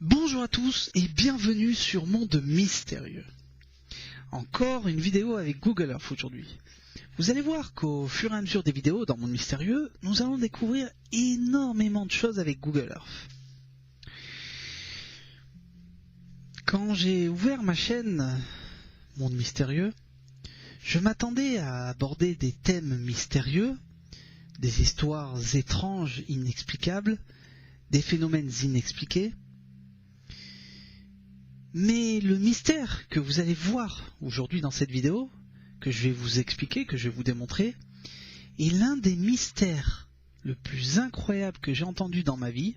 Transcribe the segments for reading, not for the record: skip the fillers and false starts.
Bonjour à tous et bienvenue sur Monde Mystérieux. Encore une vidéo avec Google Earth aujourd'hui. Vous allez voir qu'au fur et à mesure des vidéos dans Monde Mystérieux, nous allons découvrir énormément de choses avec Google Earth. Quand j'ai ouvert ma chaîne Monde Mystérieux, je m'attendais à aborder des thèmes mystérieux, des histoires étranges, inexplicables, des phénomènes inexpliqués. Mais le mystère que vous allez voir aujourd'hui dans cette vidéo, que je vais vous expliquer, que je vais vous démontrer, est l'un des mystères le plus incroyable que j'ai entendu dans ma vie,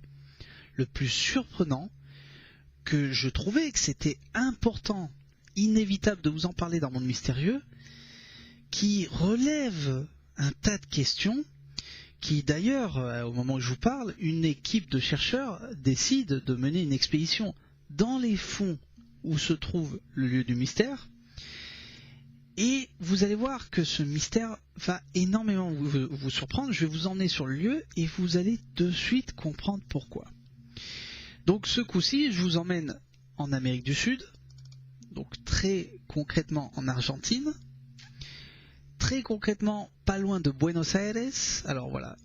le plus surprenant, que je trouvais que c'était important, inévitable de vous en parler dans Monde Mystérieux, qui relève un tas de questions, qui d'ailleurs, au moment où je vous parle, une équipe de chercheurs décide de mener une expédition dans les fonds où se trouve le lieu du mystère, et vous allez voir que ce mystère va énormément vous surprendre. Je vais vous emmener sur le lieu et vous allez de suite comprendre pourquoi. Donc ce coup-ci, je vous emmène en Amérique du Sud, donc très concrètement en Argentine, très concrètement pas loin de Buenos Aires. Alors voilà,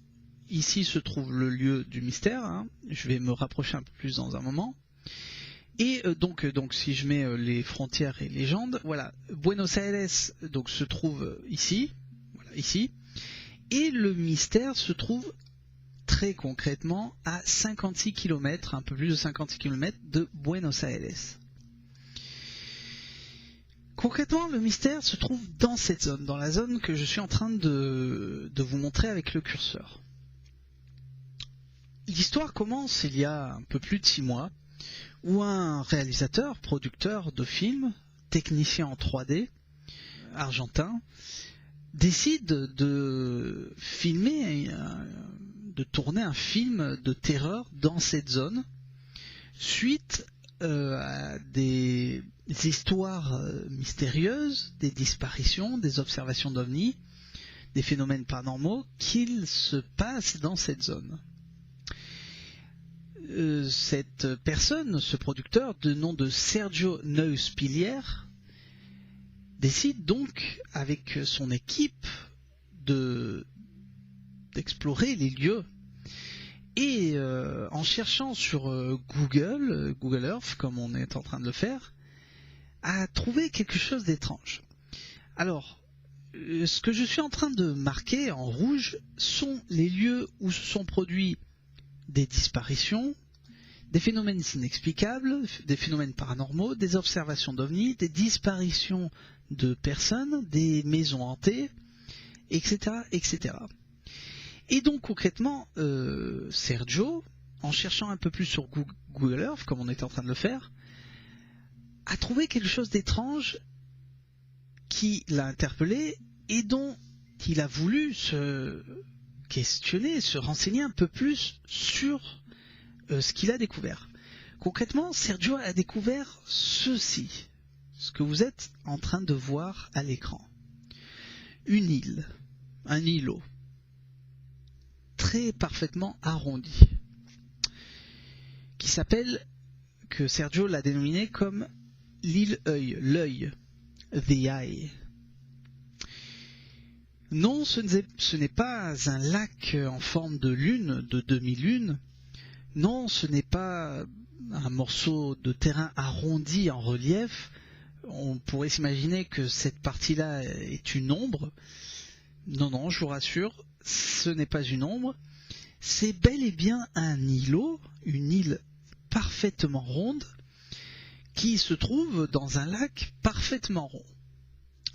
ici se trouve le lieu du mystère, hein. Je vais me rapprocher un peu plus dans un moment. Et donc si je mets les frontières et légendes, voilà, Buenos Aires donc se trouve ici, voilà, ici, et le mystère se trouve très concrètement à 56 km, un peu plus de 56 km de Buenos Aires. Concrètement, le mystère se trouve dans cette zone, dans la zone que je suis en train de vous montrer avec le curseur. L'histoire commence il y a un peu plus de 6 mois, où un réalisateur, producteur de films, technicien en 3D, argentin, décide de filmer, de tourner un film de terreur dans cette zone, suite à des histoires mystérieuses, des disparitions, des observations d'ovnis, des phénomènes paranormaux qu'il se passe dans cette zone. Cette personne, ce producteur, de nom de Sergio Neuspiller, décide donc avec son équipe d'explorer les lieux. Et en cherchant sur Google Earth, comme on est en train de le faire, a trouvé quelque chose d'étrange. Alors, ce que je suis en train de marquer en rouge sont les lieux où se sont produits des disparitions, des phénomènes inexplicables, des phénomènes paranormaux, des observations d'ovnis, des disparitions de personnes, des maisons hantées, etc., etc. Et donc concrètement, Sergio, en cherchant un peu plus sur Google Earth, comme on était en train de le faire, a trouvé quelque chose d'étrange qui l'a interpellé et dont il a voulu se questionner, se renseigner un peu plus sur ce qu'il a découvert. Concrètement, Sergio a découvert ceci, ce que vous êtes en train de voir à l'écran. Une île, un îlot, très parfaitement arrondi, qui s'appelle, que Sergio l'a dénominé comme l'île œil, l'œil, the eye. Non, ce n'est pas un lac en forme de lune, de demi-lune. Non, ce n'est pas un morceau de terrain arrondi en relief. On pourrait s'imaginer que cette partie-là est une ombre. Non, non, je vous rassure, ce n'est pas une ombre. C'est bel et bien un îlot, une île parfaitement ronde, qui se trouve dans un lac parfaitement rond.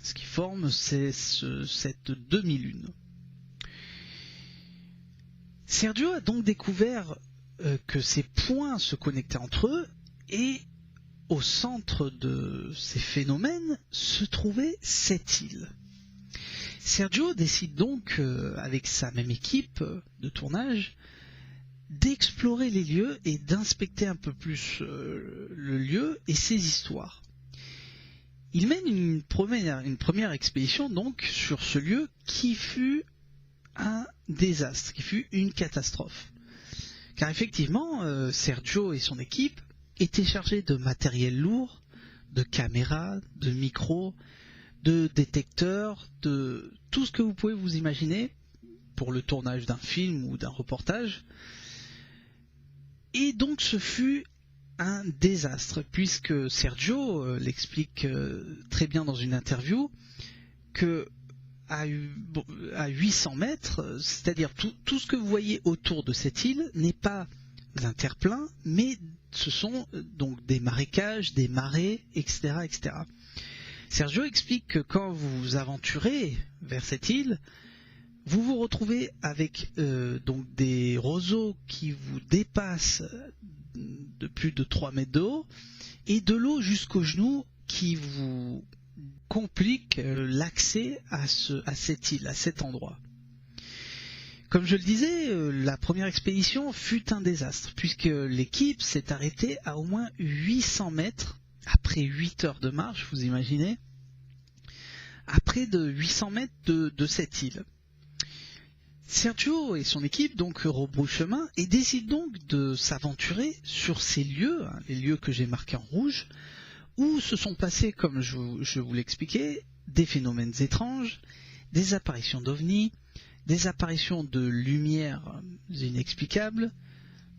Ce qui forme cette demi-lune. Sergio a donc découvert que ces points se connectaient entre eux, et au centre de ces phénomènes se trouvait cette île. Sergio décide donc, avec sa même équipe de tournage, d'explorer les lieux et d'inspecter un peu plus le lieu et ses histoires. Il mène une première expédition donc sur ce lieu qui fut un désastre, qui fut une catastrophe. Car effectivement, Sergio et son équipe était chargé de matériel lourd, de caméras, de micros, de détecteurs, de tout ce que vous pouvez vous imaginer pour le tournage d'un film ou d'un reportage. Et donc ce fut un désastre, puisque Sergio l'explique très bien dans une interview, que à 800 mètres, c'est-à-dire tout ce que vous voyez autour de cette île n'est pas un terre-plein, mais ce sont donc des marécages, des marais, etc., etc. Sergio explique que quand vous vous aventurez vers cette île, vous vous retrouvez avec donc des roseaux qui vous dépassent de plus de 3 mètres de haut et de l'eau jusqu'aux genoux qui vous complique l'accès à cette île, à cet endroit. Comme je le disais, la première expédition fut un désastre puisque l'équipe s'est arrêtée à au moins 800 mètres après 8 heures de marche, vous imaginez, à près de 800 mètres de cette île. Sergio et son équipe donc rebroussent chemin et décident donc de s'aventurer sur ces lieux, les lieux que j'ai marqués en rouge, où se sont passés, comme je vous l'expliquais, des phénomènes étranges, des apparitions d'ovnis, des apparitions de lumières inexplicables,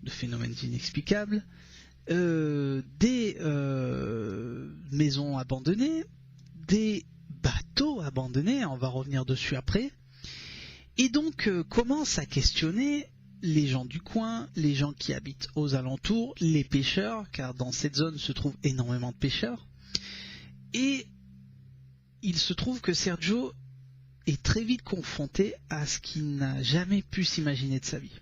de phénomènes inexplicables, des maisons abandonnées, des bateaux abandonnés, on va revenir dessus après, et donc commence à questionner les gens du coin, les gens qui habitent aux alentours, les pêcheurs, car dans cette zone se trouvent énormément de pêcheurs. Et il se trouve que Sergio est très vite confronté à ce qu'il n'a jamais pu s'imaginer de sa vie.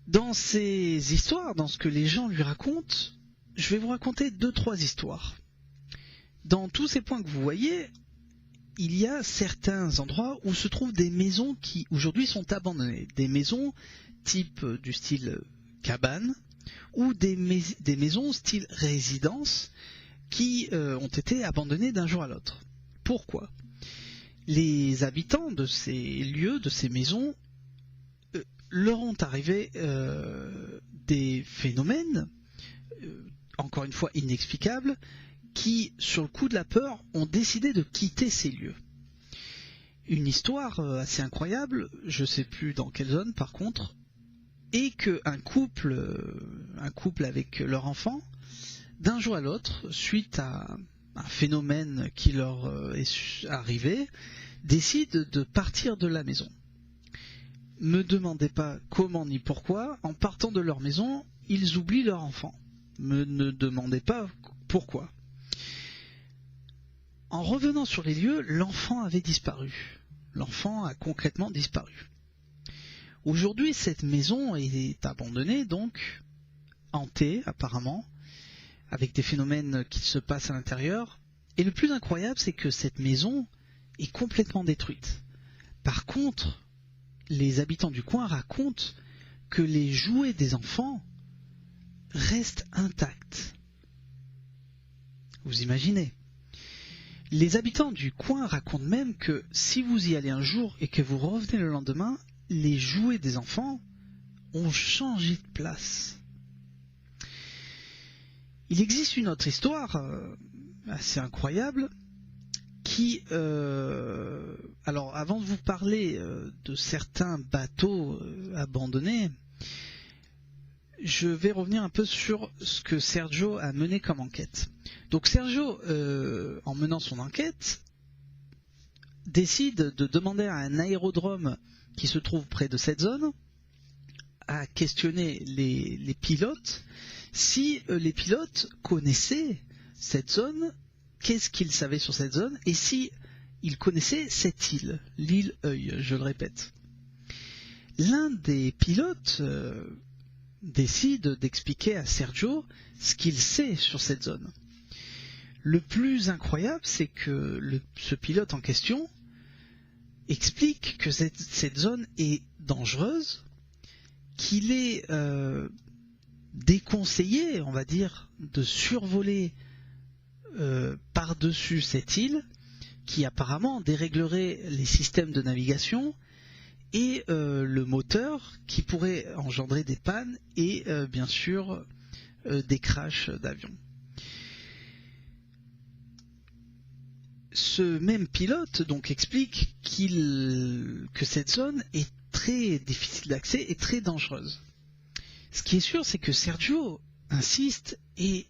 Dans ces histoires, dans ce que les gens lui racontent, je vais vous raconter 2-3 histoires. Dans tous ces points que vous voyez, il y a certains endroits où se trouvent des maisons qui aujourd'hui sont abandonnées. Des maisons type du style cabane ou des maisons style résidence qui ont été abandonnées d'un jour à l'autre. Pourquoi ? Les habitants de ces lieux, de ces maisons, leur ont arrivé des phénomènes, encore une fois inexplicables, qui, sur le coup de la peur, ont décidé de quitter ces lieux. Une histoire assez incroyable, je ne sais plus dans quelle zone par contre, est qu'un couple avec leur enfant, d'un jour à l'autre, suite à un phénomène qui leur est arrivé, décide de partir de la maison. Ne me demandez pas comment ni pourquoi, en partant de leur maison, ils oublient leur enfant. Ne demandez pas pourquoi. En revenant sur les lieux, l'enfant avait disparu. L'enfant a concrètement disparu. Aujourd'hui, cette maison est abandonnée, donc hantée apparemment, avec des phénomènes qui se passent à l'intérieur. Et le plus incroyable, c'est que cette maison est complètement détruite. Par contre, les habitants du coin racontent que les jouets des enfants restent intacts. Vous imaginez ? Les habitants du coin racontent même que si vous y allez un jour et que vous revenez le lendemain, les jouets des enfants ont changé de place. Il existe une autre histoire assez incroyable qui... alors avant de vous parler de certains bateaux abandonnés, je vais revenir un peu sur ce que Sergio a mené comme enquête. Donc Sergio, en menant son enquête, décide de demander à un aérodrome qui se trouve près de cette zone à questionner les pilotes si les pilotes connaissaient cette zone, qu'est-ce qu'ils savaient sur cette zone et si ils connaissaient cette île, l'île Œil, je le répète. L'un des pilotes décide d'expliquer à Sergio ce qu'il sait sur cette zone. Le plus incroyable, c'est que ce pilote en question explique que cette zone est dangereuse, qu'il est déconseillé, on va dire, de survoler par-dessus cette île, qui apparemment déréglerait les systèmes de navigation et le moteur qui pourrait engendrer des pannes et bien sûr des crashs d'avions. Ce même pilote donc explique que cette zone est très difficile d'accès et très dangereuse. Ce qui est sûr, c'est que Sergio insiste et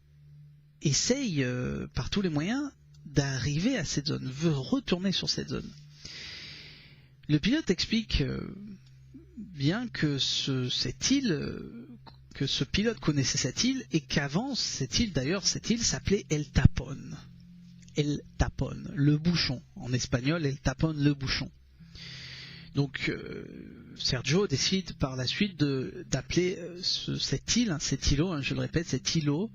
essaye par tous les moyens d'arriver à cette zone, veut retourner sur cette zone. Le pilote explique bien que cette île, que ce pilote connaissait cette île et qu'avant cette île s'appelait El Tapón. El Tapón, le bouchon. En espagnol, El Tapón, le bouchon. Donc Sergio décide par la suite d'appeler cet îlot, je le répète, cet îlot,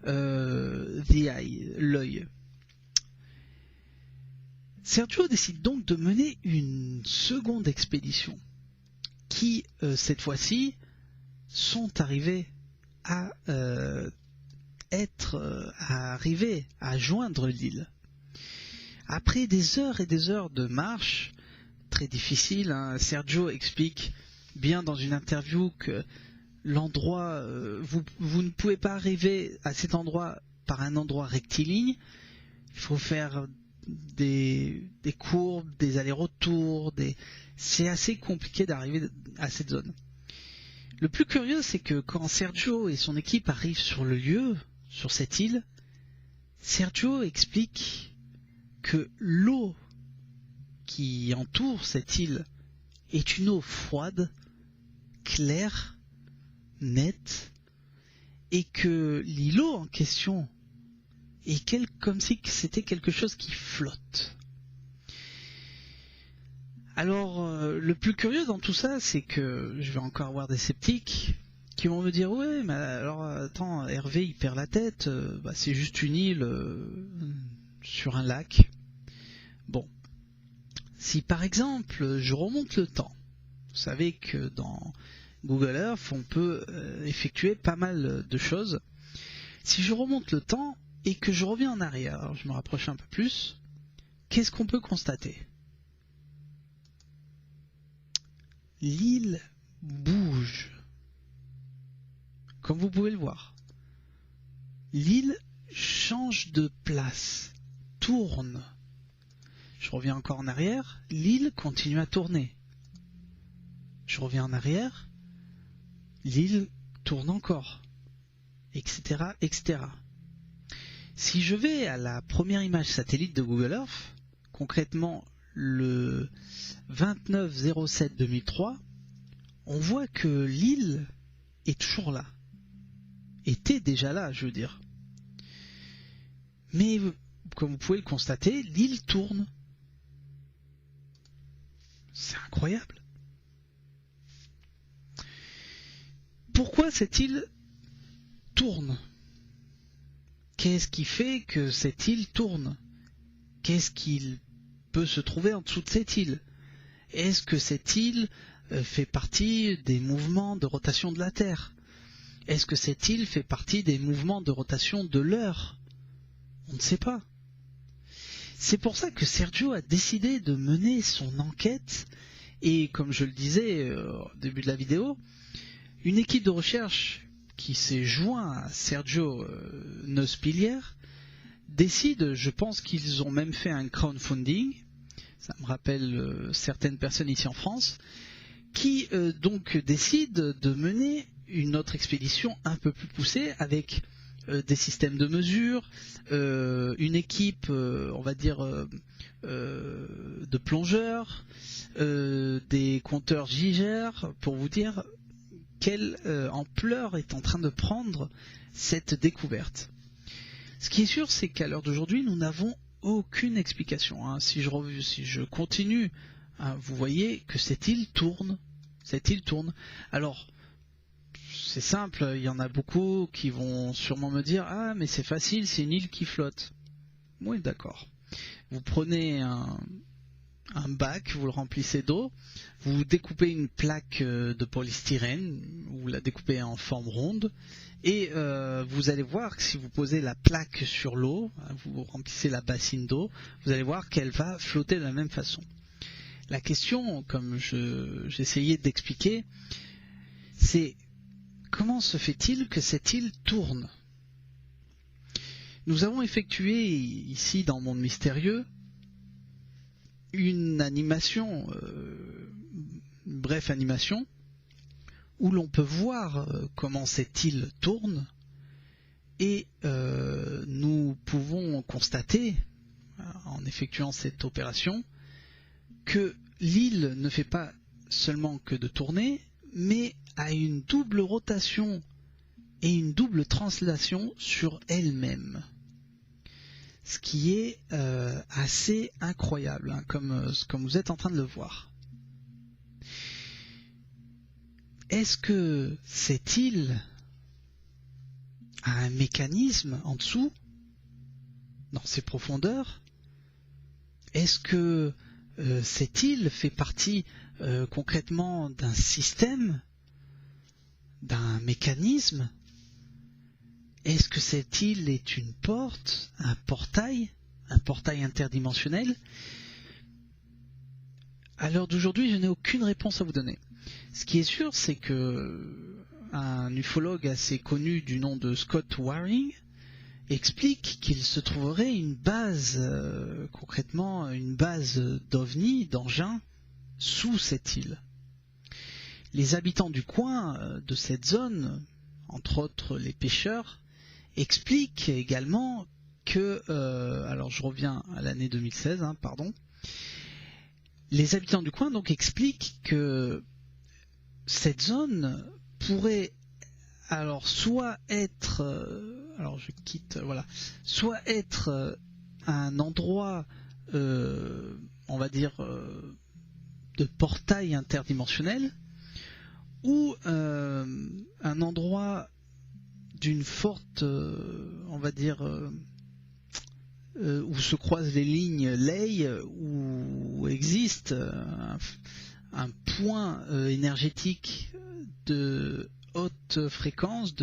The Eye, l'œil. Sergio décide donc de mener une seconde expédition qui, cette fois-ci, sont arrivés à joindre l'île. Après des heures et des heures de marche, très difficile, Sergio explique bien dans une interview que l'endroit, vous ne pouvez pas arriver à cet endroit par un endroit rectiligne, il faut faire des courbes, des allers-retours, c'est assez compliqué d'arriver à cette zone. Le plus curieux, c'est que quand Sergio et son équipe arrivent sur le lieu, sur cette île, Sergio explique que l'eau qui entoure cette île est une eau froide, claire, nette, et que l'îlot en question est comme si c'était quelque chose qui flotte. Alors, le plus curieux dans tout ça, c'est que je vais encore avoir des sceptiques qui vont me dire « Ouais, mais alors, attends, Hervé, il perd la tête, c'est juste une île sur un lac. » Bon, si par exemple, je remonte le temps, vous savez que dans Google Earth, on peut effectuer pas mal de choses. Si je remonte le temps et que je reviens en arrière, alors je me rapproche un peu plus, qu'est-ce qu'on peut constater ? L'île bouge, comme vous pouvez le voir. L'île change de place, tourne. Je reviens encore en arrière, l'île continue à tourner. Je reviens en arrière, l'île tourne encore, etc., etc. Si je vais à la première image satellite de Google Earth, concrètement le 29/07/2003, on voit que l'île est toujours là. Était déjà là, je veux dire. Mais, comme vous pouvez le constater, l'île tourne. C'est incroyable. Pourquoi cette île tourne ? Qu'est-ce qui fait que cette île tourne ? Qu'est-ce qu'il peut se trouver en dessous de cette île ? Est-ce que cette île fait partie des mouvements de rotation de la Terre ? Est-ce que cette île fait partie des mouvements de rotation de l'heure ? On ne sait pas. C'est pour ça que Sergio a décidé de mener son enquête et, comme je le disais au début de la vidéo, une équipe de recherche qui s'est joint à Sergio Nospilier décide, je pense qu'ils ont même fait un crowdfunding, ça me rappelle certaines personnes ici en France, qui donc décident de mener une autre expédition un peu plus poussée avec des systèmes de mesure, une équipe, on va dire, de plongeurs, des compteurs Geiger, pour vous dire quelle ampleur est en train de prendre cette découverte. Ce qui est sûr, c'est qu'à l'heure d'aujourd'hui, nous n'avons aucune explication. Si je continue, vous voyez que cette île tourne. Cette île tourne. Alors, c'est simple, il y en a beaucoup qui vont sûrement me dire « Ah, mais c'est facile, c'est une île qui flotte. » Oui, d'accord. Vous prenez un bac, vous le remplissez d'eau, vous découpez une plaque de polystyrène, vous la découpez en forme ronde, et vous allez voir que si vous posez la plaque sur l'eau, vous remplissez la bassine d'eau, vous allez voir qu'elle va flotter de la même façon. La question, comme j'essayais d'expliquer, c'est comment se fait-il que cette île tourne? Nous avons effectué ici dans Monde Mystérieux une animation, une brève animation, où l'on peut voir comment cette île tourne, et nous pouvons constater, en effectuant cette opération, que l'île ne fait pas seulement que de tourner, mais a une double rotation et une double translation sur elle-même. Ce qui est assez incroyable, hein, comme vous êtes en train de le voir. Est-ce que cette île a un mécanisme en dessous, dans ses profondeurs? Est-ce que cette île fait partie concrètement d'un système, d'un mécanisme? Est-ce que cette île est une porte, un portail interdimensionnel? À l'heure d'aujourd'hui, je n'ai aucune réponse à vous donner. Ce qui est sûr, c'est que un ufologue assez connu du nom de Scott Waring explique qu'il se trouverait une base, concrètement une base d'OVNI, d'engins, sous cette île. Les habitants du coin, de cette zone, entre autres les pêcheurs, expliquent également que, alors je reviens à l'année 2016, hein, pardon, les habitants du coin donc expliquent que cette zone pourrait alors soit être, alors je quitte, voilà, soit être un endroit, on va dire, de portail interdimensionnel, ou un endroit d'une forte, on va dire, où se croisent les lignes Ley, où existe un point énergétique de haute fréquence,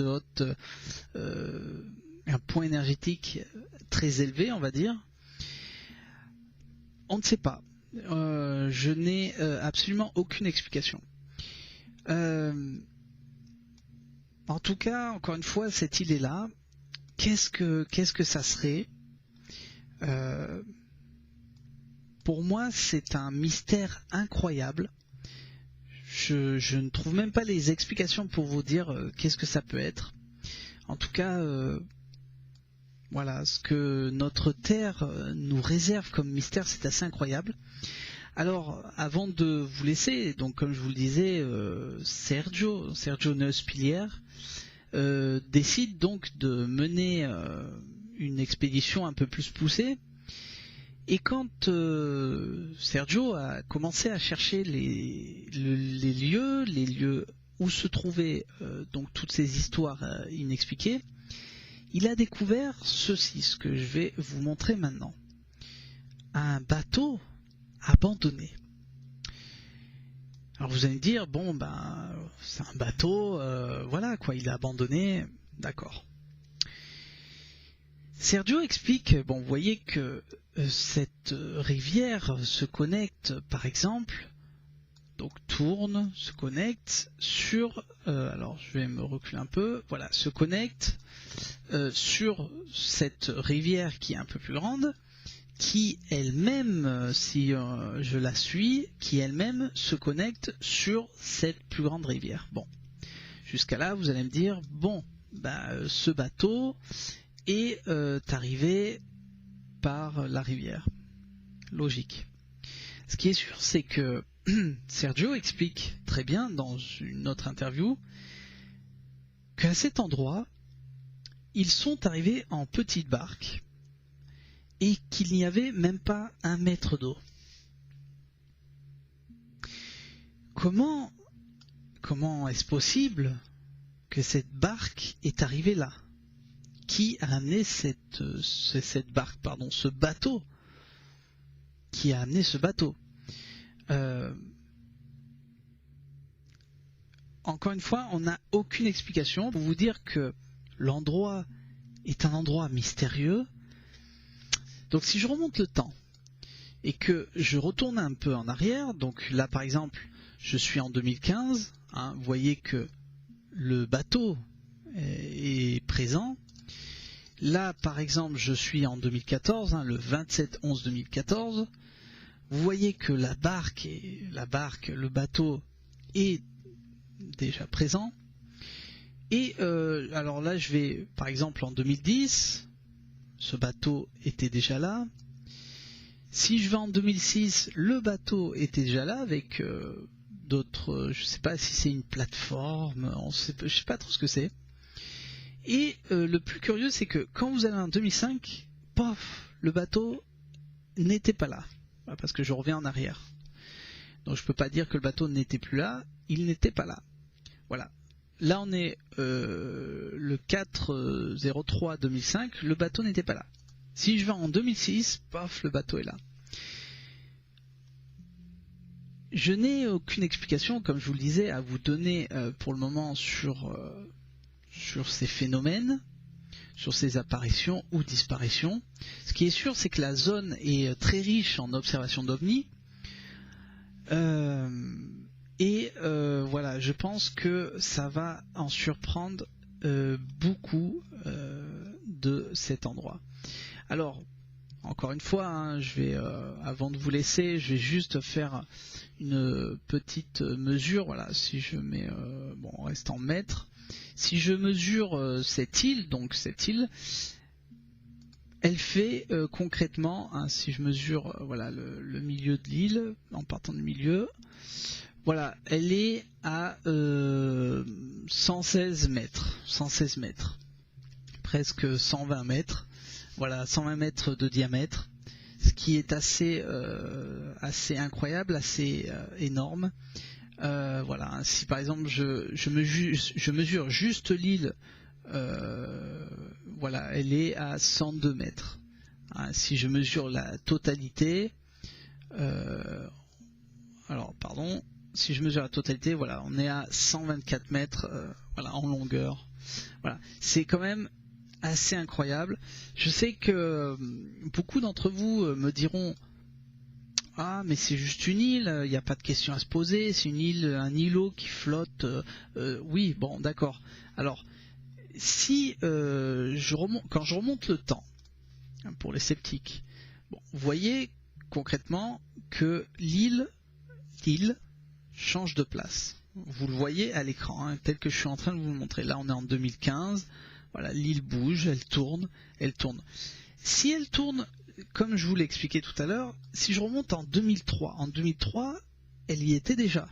un point énergétique très élevé, on va dire. On ne sait pas. Je n'ai absolument aucune explication. En tout cas, encore une fois, cette île est là. Qu'est-ce que ça serait? Pour moi, c'est un mystère incroyable. Je ne trouve même pas les explications pour vous dire qu'est-ce que ça peut être. En tout cas, voilà, ce que notre Terre nous réserve comme mystère, c'est assez incroyable. Alors, avant de vous laisser, donc comme je vous le disais, Sergio Neuspilier décide donc de mener une expédition un peu plus poussée. Et quand Sergio a commencé à chercher les lieux où se trouvaient donc toutes ces histoires inexpliquées, il a découvert ceci, ce que je vais vous montrer maintenant. Un bateau abandonné. Alors vous allez me dire, bon ben c'est un bateau, voilà quoi, il est abandonné, d'accord. Sergio explique, bon vous voyez que cette rivière se connecte par exemple, donc tourne, se connecte sur, alors je vais me reculer un peu, voilà, se connecte sur cette rivière qui est un peu plus grande, qui elle-même, si je la suis, qui elle-même se connecte sur cette plus grande rivière. Bon, jusqu'à là vous allez me dire, bon, bah, ce bateau est arrivé par la rivière. Logique. Ce qui est sûr, c'est que Sergio explique très bien dans une autre interview qu'à cet endroit, ils sont arrivés en petite barque et qu'il n'y avait même pas 1 mètre d'eau. Comment est-ce possible que cette barque est arrivée là? Qui a amené cette barque, pardon, ce bateau? Qui a amené ce bateau? Encore une fois, on n'a aucune explication pour vous dire que l'endroit est un endroit mystérieux. Donc si je remonte le temps et que je retourne un peu en arrière, donc là par exemple je suis en 2015, hein, vous voyez que le bateau est présent. Là par exemple je suis en 2014, hein, le 27/11/2014. Vous voyez que le bateau est déjà présent. Et alors là je vais par exemple en 2010, ce bateau était déjà là. Si je vais en 2006, le bateau était déjà là avec d'autres, je ne sais pas si c'est une plateforme, je ne sais pas trop ce que c'est. Et le plus curieux, c'est que quand vous allez en 2005, pof, le bateau n'était pas là. Parce que je reviens en arrière. Donc je ne peux pas dire que le bateau n'était plus là, il n'était pas là. Voilà. Là on est le 4/03/2005, le bateau n'était pas là. Si je vais en 2006, paf, le bateau est là. Je n'ai aucune explication, comme je vous le disais, à vous donner pour le moment sur ces phénomènes, sur ces apparitions ou disparitions. Ce qui est sûr, c'est que la zone est très riche en observations d'OVNI. Voilà, je pense que ça va en surprendre beaucoup de cet endroit. Alors, encore une fois, hein, je vais, avant de vous laisser, je vais juste faire une petite mesure. Voilà, si je mets, bon, on reste en mètres. Si je mesure cette île, donc cette île, elle fait concrètement, hein, si je mesure voilà, le milieu de l'île, en partant du milieu, voilà, elle est à 116 mètres, presque 120 mètres. Voilà, 120 mètres de diamètre, ce qui est assez incroyable, assez énorme. Voilà, si par exemple je mesure juste l'île, voilà, elle est à 102 mètres. Hein, si je mesure la totalité, si je mesure la totalité, voilà, on est à 124 mètres, voilà, en longueur. Voilà, c'est quand même assez incroyable. Je sais que beaucoup d'entre vous me diront: ah, mais c'est juste une île, il n'y a pas de question à se poser, c'est une île, un îlot qui flotte. Oui, bon, d'accord. Alors, si quand je remonte le temps, hein, pour les sceptiques, bon, vous voyez concrètement que l'île change de place. Vous le voyez à l'écran, hein, tel que je suis en train de vous le montrer. Là, on est en 2015. Voilà, l'île bouge, elle tourne. Si elle tourne, comme je vous l'ai expliqué tout à l'heure, si je remonte en 2003, elle y était déjà.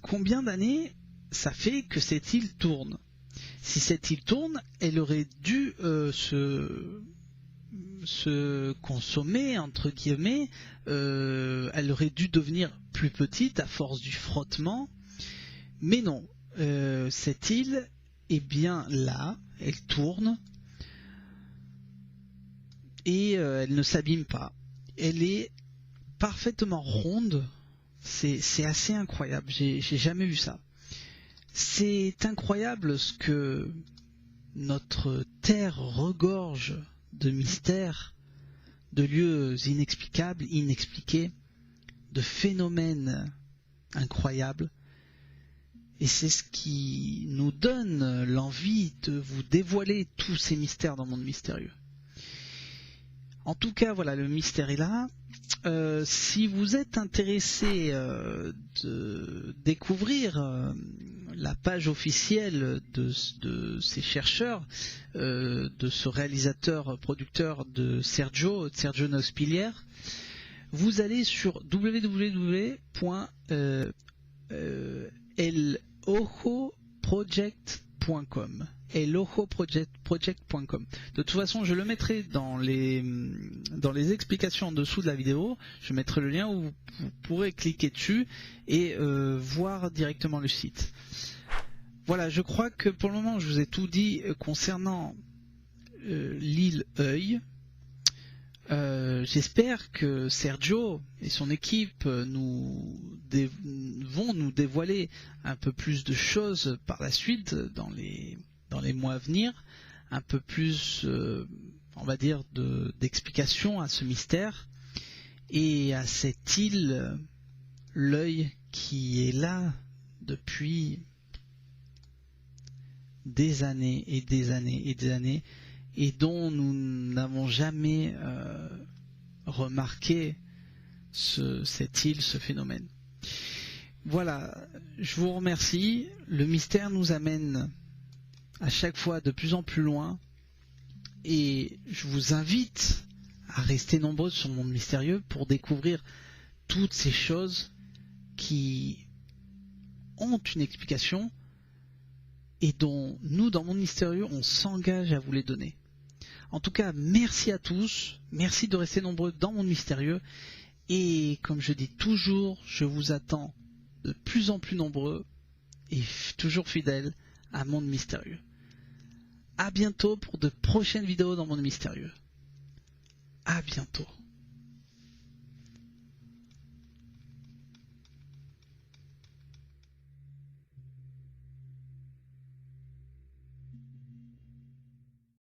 Combien d'années ça fait que cette île tourne? Si cette île tourne, elle aurait dû se consommer, entre guillemets, elle aurait dû devenir plus petite à force du frottement, mais non, cette île est bien là, elle tourne, et elle ne s'abîme pas, elle est parfaitement ronde. C'est assez incroyable, j'ai jamais vu ça. C'est incroyable ce que notre terre regorge de mystères, de lieux inexplicables, inexpliqués, de phénomènes incroyables. Et c'est ce qui nous donne l'envie de vous dévoiler tous ces mystères dans le monde mystérieux. En tout cas, voilà, le mystère est là. Si vous êtes intéressé de découvrir la page officielle de ces chercheurs, de ce réalisateur producteur de Sergio Nospilière, vous allez sur www.elojoproject.com. elojoproject.com. De toute façon, je le mettrai dans les explications en dessous de la vidéo. Je mettrai le lien où vous pourrez cliquer dessus et voir directement le site. Voilà, je crois que pour le moment, je vous ai tout dit concernant l'île Œil. J'espère que Sergio et son équipe vont nous dévoiler un peu plus de choses par la suite dans les mois à venir, un peu plus, on va dire, d'explications à ce mystère. et à cette île, l'œil qui est là depuis des années et des années et des années, et dont nous n'avons jamais remarqué cette île, ce phénomène. Voilà, je vous remercie. Le mystère nous amène à chaque fois de plus en plus loin, et je vous invite à rester nombreux sur Monde Mystérieux pour découvrir toutes ces choses qui ont une explication et dont nous, dans Monde Mystérieux, on s'engage à vous les donner. En tout cas, merci à tous, merci de rester nombreux dans Monde Mystérieux, et comme je dis toujours, je vous attends de plus en plus nombreux et toujours fidèles à Monde Mystérieux. À bientôt pour de prochaines vidéos dans Monde Mystérieux. À bientôt.